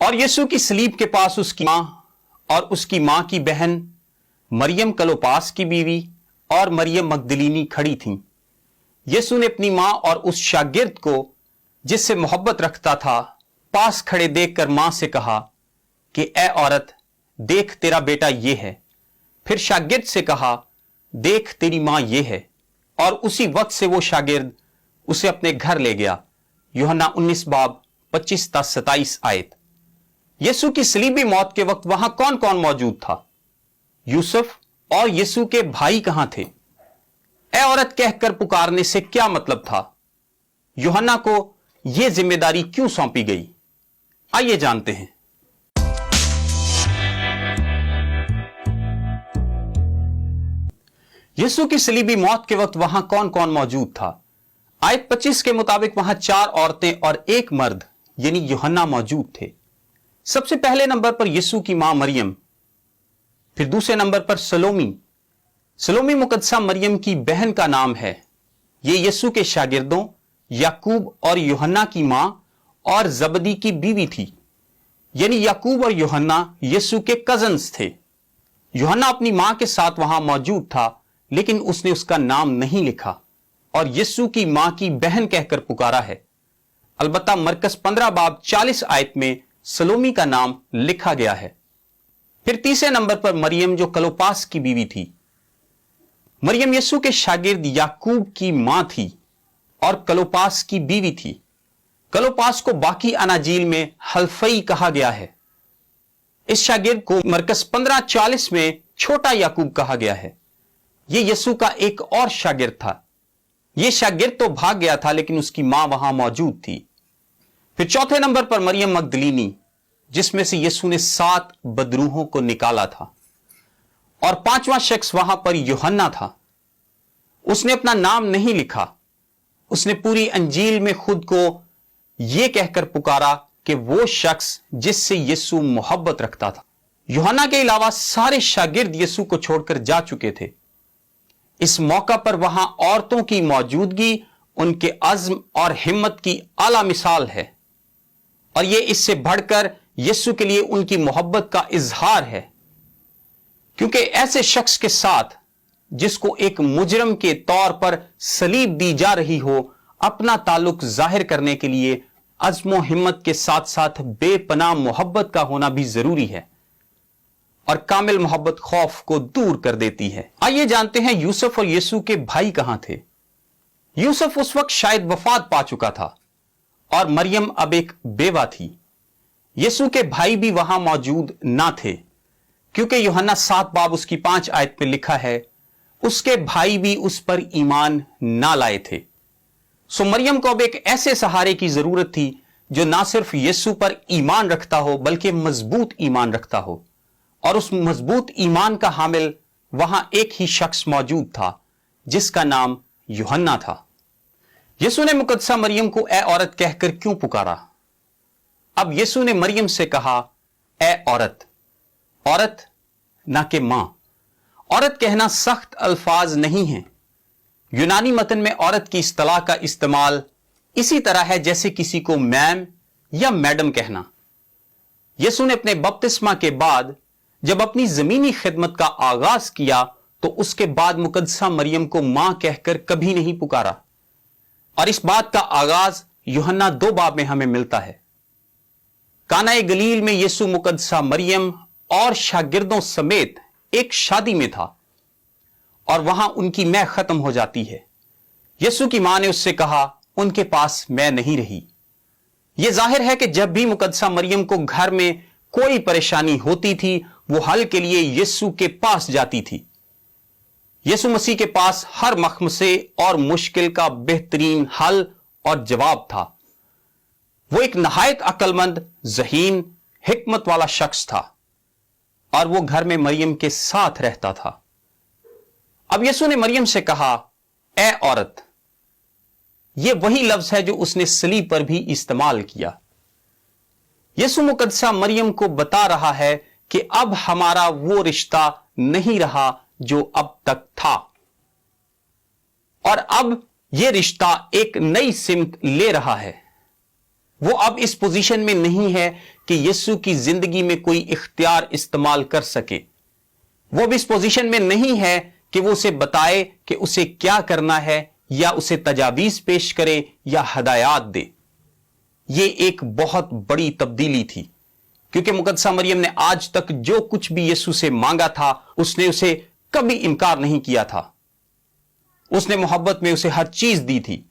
और यीशु की सलीब के पास उसकी मां और उसकी मां की बहन मरियम क्लोपास की बीवी और मरियम मगदलीनी खड़ी थीं। यीशु ने अपनी मां और उस शागिर्द को जिससे मोहब्बत रखता था पास खड़े देखकर मां से कहा कि ए औरत, देख तेरा बेटा ये है। फिर शागिर्द से कहा, देख तेरी मां ये है। और उसी वक्त से वो शागिर्द उसे अपने घर ले गया। यूहन्ना 19 बाब 25-27 आयत। यीशु की सलीबी मौत के वक्त वहां कौन कौन मौजूद था? यूसुफ और यीशु के भाई कहां थे? ए औरत कहकर पुकारने से क्या मतलब था? यूहन्ना को यह जिम्मेदारी क्यों सौंपी गई? आइए जानते हैं। यीशु की सलीबी मौत के वक्त वहां कौन कौन मौजूद था? आयत 25 के मुताबिक वहां 4 औरतें और 1 मर्द यानी यूहन्ना मौजूद थे। सबसे पहले नंबर पर यीशु की मां मरियम, फिर दूसरे नंबर पर सलोमी। सलोमी मुकद्दसा मरियम की बहन का नाम है। यह यीशु के शागिर्दों याकूब और यूहन्ना की मां और जबदी की बीवी थी। यानी याकूब और यूहन्ना यीशु के कजन्स थे। यूहन्ना अपनी मां के साथ वहां मौजूद था, लेकिन उसने उसका नाम नहीं लिखा और यीशु की मां की बहन कहकर पुकारा है। अलबत्ता मरकस 15 बाब 40 आयत में सलोमी का नाम लिखा गया है। फिर तीसरे नंबर पर मरियम जो क्लोपास की बीवी थी। मरियम यीशु के शागिर्द याकूब की मां थी और क्लोपास की बीवी थी। क्लोपास को बाकी अनाजील में हल्फई कहा गया है। इस शागिर्द को मरकस 15:40 में छोटा याकूब कहा गया है। यह यीशु का एक और शागिर्द था। यह शागिर्द तो भाग गया था, लेकिन उसकी मां वहां मौजूद थी। फिर चौथे नंबर पर मरियम मगदलीनी, जिसमें से यीशु ने 7 बदरूहों को निकाला था। और 5वां शख्स वहां पर यूहन्ना था। उसने अपना नाम नहीं लिखा। उसने पूरी अंजील में खुद को यह कहकर पुकारा कि वो शख्स जिससे यीशु मोहब्बत रखता था। यूहन्ना के अलावा सारे शागिर्द यीशु को छोड़कर जा चुके थे। इस मौका पर वहां औरतों की मौजूदगी उनके अज़्म और हिम्मत की आला मिसाल है, और यह इससे बढ़कर यीशु के लिए उनकी मोहब्बत का इजहार है। क्योंकि ऐसे शख्स के साथ जिसको एक मुजरम के तौर पर सलीब दी जा रही हो, अपना ताल्लुक जाहिर करने के लिए अज़्म हिम्मत के साथ साथ बेपनाह मोहब्बत का होना भी जरूरी है, और कामिल मोहब्बत खौफ को दूर कर देती है। आइए जानते हैं यूसुफ और यीशु के भाई कहां थे। यूसुफ उस वक्त शायद वफात पा चुका था और मरियम अब एक बेवा थी। यीशु के भाई भी वहां मौजूद ना थे, क्योंकि यूहन्ना 7 बाब उसकी 5 आयत में लिखा है, उसके भाई भी उस पर ईमान ना लाए थे। सो मरियम को अब एक ऐसे सहारे की जरूरत थी जो ना सिर्फ यीशु पर ईमान रखता हो, बल्कि मजबूत ईमान रखता हो। और उस मजबूत ईमान का हामिल वहां एक ही शख्स मौजूद था, जिसका नाम यूहन्ना था। यीशु ने मुकद्दसा मरियम को ए औरत कहकर क्यों पुकारा? अब यीशु ने मरियम से कहा, ए औरत। औरत ना कि मां। औरत कहना सख्त अल्फाज नहीं है। यूनानी मतन में औरत की इस्तलाह का इस्तेमाल इसी तरह है जैसे किसी को मैम या मैडम कहना। यीशु ने अपने बपतिस्मा के बाद जब अपनी जमीनी खिदमत का आगाज किया, तो उसके बाद मुकद्दसा मरियम को मां कहकर कभी नहीं पुकारा। और इस बात का आगाज यूहन्ना 2 बाब में हमें मिलता है। काना गलील में यीशु मुकद्दसा मरियम और शागिर्दों समेत एक शादी में था, और वहां उनकी मैं खत्म हो जाती है। यीशु की मां ने उससे कहा, उनके पास मैं नहीं रही। यह जाहिर है कि जब भी मुकद्दसा मरियम को घर में कोई परेशानी होती थी, वो हल के लिए यीशु के पास जाती थी। यीशु मसीह के पास हर मखमसे और मुश्किल का बेहतरीन हल और जवाब था। वो एक नहायत अक्लमंद, ज़हीन, हिकमत वाला शख्स था, और वो घर में मरियम के साथ रहता था। अब यीशु ने मरियम से कहा, ए औरत। यह वही लफ्ज है जो उसने सलीब पर भी इस्तेमाल किया। यीशु मुकद्दसा मरियम को बता रहा है कि अब हमारा वो रिश्ता नहीं रहा जो अब तक था, और अब यह रिश्ता एक नई सिमत ले रहा है। वो अब इस पोजीशन में नहीं है कि यीशु की जिंदगी में कोई इख्तियार इस्तेमाल कर सके। वो अब इस पोजीशन में नहीं है कि वो उसे बताए कि उसे क्या करना है या उसे तजावीज पेश करे या हदायत दे। ये एक बहुत बड़ी तब्दीली थी, क्योंकि मुकद्दसा मरियम ने आज तक जो कुछ भी यीशु से मांगा था उसने उसे कभी इनकार नहीं किया था। उसने मोहब्बत में उसे हर चीज दी थी।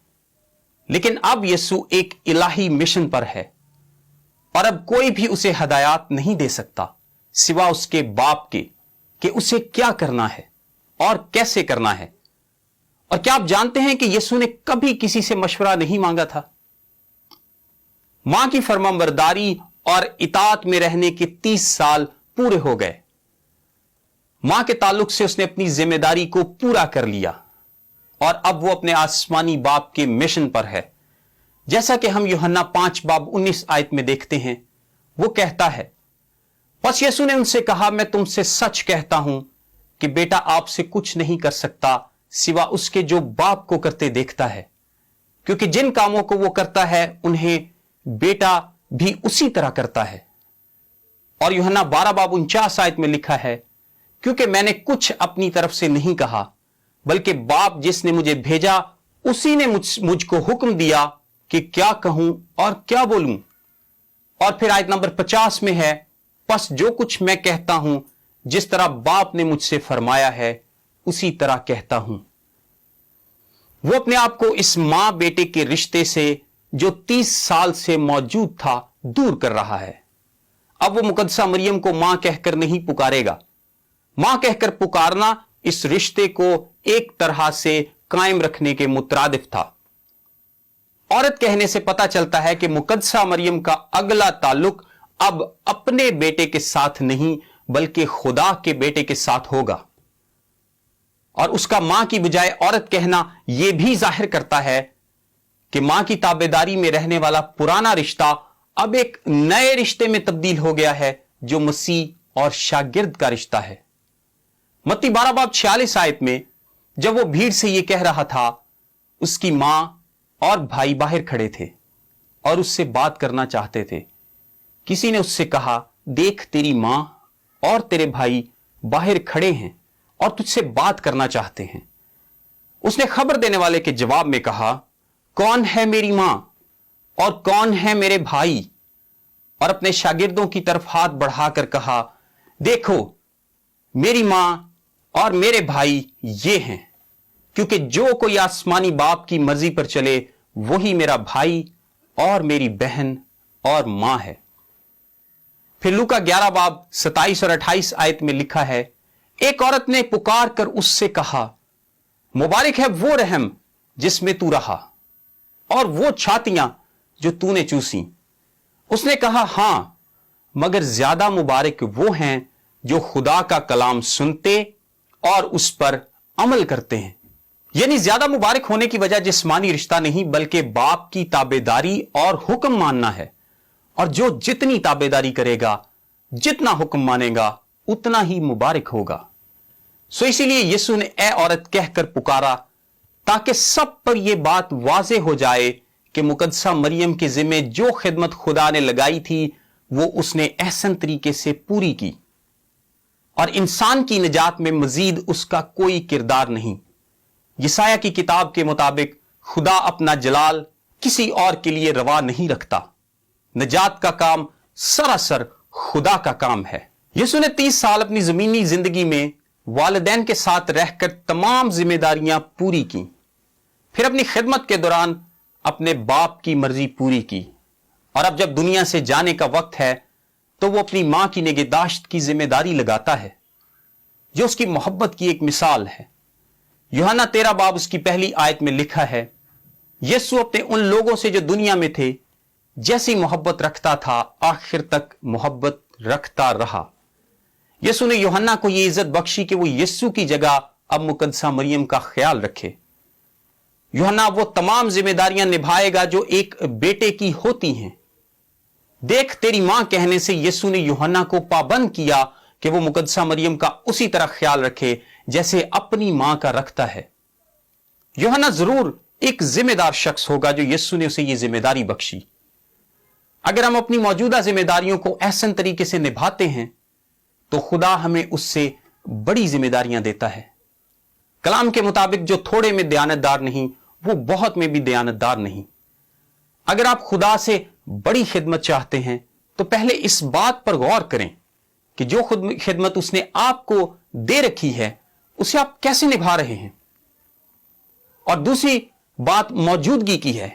लेकिन अब यीशु एक इलाही मिशन पर है और अब कोई भी उसे हदायत नहीं दे सकता सिवा उसके बाप के कि उसे क्या करना है और कैसे करना है। और क्या आप जानते हैं कि यीशु ने कभी किसी से मशवरा नहीं मांगा था? मां की फरमाबरदारी और इताअत में रहने के 30 साल पूरे हो गए। मां के ताल्लुक से उसने अपनी जिम्मेदारी को पूरा कर लिया और अब वो अपने आसमानी बाप के मिशन पर है। जैसा कि हम यूहन्ना 5:19 में देखते हैं, वो कहता है, बस यीशु ने उनसे कहा, मैं तुमसे सच कहता हूं कि बेटा आपसे कुछ नहीं कर सकता सिवा उसके जो बाप को करते देखता है, क्योंकि जिन कामों को वो करता है उन्हें बेटा भी उसी तरह करता है। और यूहन्ना 12:49 में लिखा है, क्योंकि मैंने कुछ अपनी तरफ से नहीं कहा, बल्कि बाप जिसने मुझे भेजा उसी ने मुझको हुक्म दिया कि क्या कहूं और क्या बोलूं। और फिर आयत नंबर 50 में है, बस जो कुछ मैं कहता हूं जिस तरह बाप ने मुझसे फरमाया है उसी तरह कहता हूं। वो अपने आप को इस मां बेटे के रिश्ते से जो 30 साल से मौजूद था दूर कर रहा है। अब वो मुकद्दसा मरियम को मां कहकर नहीं पुकारेगा। मां कहकर पुकारना इस रिश्ते को एक तरह से कायम रखने के मुतरादिफ था। औरत कहने से पता चलता है कि मुकद्दसा मरियम का अगला ताल्लुक अब अपने बेटे के साथ नहीं बल्कि खुदा के बेटे के साथ होगा। और उसका मां की बजाय औरत कहना यह भी जाहिर करता है कि मां की ताबेदारी में रहने वाला पुराना रिश्ता अब एक नए रिश्ते में तब्दील हो गया है, जो मसीह और शागिर्द का रिश्ता है। मत्ती 12:46 में जब वो भीड़ से यह कह रहा था, उसकी मां और भाई बाहर खड़े थे और उससे बात करना चाहते थे। किसी ने उससे कहा, देख तेरी मां और तेरे भाई बाहर खड़े हैं और तुझसे बात करना चाहते हैं। उसने खबर देने वाले के जवाब में कहा, कौन है मेरी मां और कौन है मेरे भाई? और अपने शागिर्दों की तरफ हाथ बढ़ाकर कहा, देखो मेरी मां और मेरे भाई ये हैं, क्योंकि जो कोई आसमानी बाप की मर्जी पर चले वही मेरा भाई और मेरी बहन और मां है। फिर लूका 11:27 और 28 आयत में लिखा है, एक औरत ने पुकार कर उससे कहा, मुबारक है वो रहम जिसमें तू रहा और वो छातियां जो तूने चूसी। उसने कहा, हां, मगर ज्यादा मुबारक वो हैं जो खुदा का कलाम सुनते और उस पर अमल करते हैं। यानी ज्यादा मुबारक होने की वजह जिस्मानी रिश्ता नहीं बल्कि बाप की ताबेदारी और हुक्म मानना है। और जो जितनी ताबेदारी करेगा, जितना हुक्म मानेगा, उतना ही मुबारक होगा। सो इसीलिए यीशु ने ए औरत कहकर पुकारा, ताकि सब पर यह बात वाज़ेह हो जाए कि मुकद्दसा मरियम के जिम्मे जो खिदमत खुदा ने लगाई थी वो उसने एहसन तरीके से पूरी की और इंसान की निजात में मजीद उसका कोई किरदार नहीं। यसाया की किताब के मुताबिक खुदा अपना जलाल किसी और के लिए रवा नहीं रखता। निजात का काम सरासर खुदा का काम है। यीशु ने 30 साल अपनी जमीनी जिंदगी में वालिदैन के साथ रहकर तमाम जिम्मेदारियां पूरी की। फिर अपनी खिदमत के दौरान अपने बाप की मर्जी पूरी की और अब जब दुनिया से जाने का वक्त है तो वो अपनी मां की निगहदाश्त की जिम्मेदारी लगाता है, जो उसकी मोहब्बत की एक मिसाल है। यूहन्ना 13 बाब उसकी पहली आयत में लिखा है, यीशु अपने उन लोगों से जो दुनिया में थे जैसी मोहब्बत रखता था आखिर तक मोहब्बत रखता रहा। यीशु ने यूहन्ना को यह इज्जत बख्शी कि वो यीशु की जगह अब मुकद्दसा मरियम का ख्याल रखे। यूहन्ना वो तमाम जिम्मेदारियां निभाएगा जो एक बेटे की होती हैं। देख तेरी मां कहने से यीशु ने यूहन्ना को पाबंद किया कि वो मुकद्दसा मरियम का उसी तरह ख्याल रखे जैसे अपनी मां का रखता है। यूहन्ना जरूर एक जिम्मेदार शख्स होगा जो यीशु ने उसे यह जिम्मेदारी बख्शी। अगर हम अपनी मौजूदा जिम्मेदारियों को एहसन तरीके से निभाते हैं तो खुदा हमें उससे बड़ी जिम्मेदारियां देता है। कलाम के मुताबिक जो थोड़े में दयानतदार नहीं वो बहुत में भी दयानतदार नहीं। अगर आप खुदा से बड़ी खिदमत चाहते हैं तो पहले इस बात पर गौर करें कि जो खिदमत उसने आपको दे रखी है उसे आप कैसे निभा रहे हैं। और दूसरी बात मौजूदगी की है।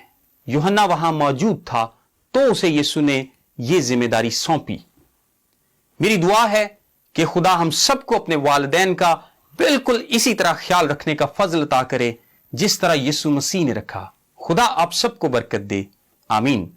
यूहन्ना वहां मौजूद था तो उसे यीशु ने यह जिम्मेदारी सौंपी। मेरी दुआ है कि खुदा हम सबको अपने वालिदैन का बिल्कुल इसी तरह ख्याल रखने का फजल अता करे जिस तरह यीशु मसीह ने रखा। खुदा आप सबको बरकत दे। आमीन।